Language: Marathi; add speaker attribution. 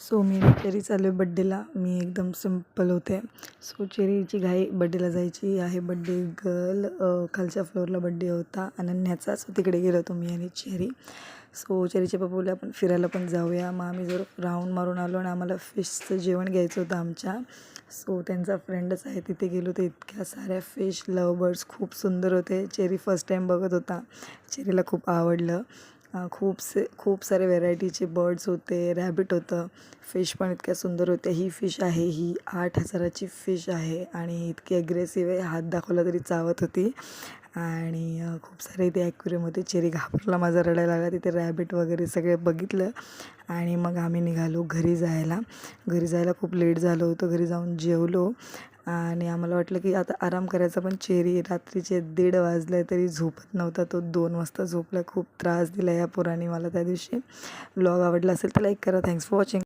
Speaker 1: सो मी चेरी चालू आहे बड्डेला. मी एकदम सिम्पल होते. सो चेरीची घाई बड्डेला जायची आहे. बड्डे गर्ल खालच्या फ्लोअरला बड्डे होता अनन्याचा. सो तिकडे गेलो होतो मी आणि चेरी. सो चेरीच्या पप्पा बोलले आपण फिरायला पण जाऊया. मग आम्ही जर राऊंड मारून आलो आणि आम्हाला फिशचं जेवण घ्यायचं होतं आमच्या. सो त्यांचा फ्रेंडच आहे तिथे गेलो तर इतक्या साऱ्या फिश लव बर्ड्स खूप सुंदर होते. चेरी फर्स्ट टाईम बघत होता. चेरीला खूप आवडलं. खूप सारे व्हेरायटीचे बर्ड्स होते. रॅबिट होतं. फिश पण इतक्या सुंदर होत्या. ही फिश आहे ही 8,000ची फिश आहे आणि इतकी ॲग्रेसिव्ह आहे. हात दाखवला तरी चावत होती. आणि खूप सारे इथे ॲक्वेरियम होते. चेरी घाबरला, माझा रडायला लागला. तिथे रॅबिट वगैरे सगळे बघितलं आणि मग आम्ही निघालो घरी जायला खूप लेट झालं होतं. घरी जाऊन जेवलो आणि आम्हाला वाटलं की आता आराम करायचा. पण चेरी रात्रीचे 1:30 वाजले तरी झोपत नव्हता. तो 2 वाजता झोपला. खूप त्रास दिला या पोराने मला त्या दिवशी. व्लॉग आवडला असेल तर लाईक करा. Thanks for watching.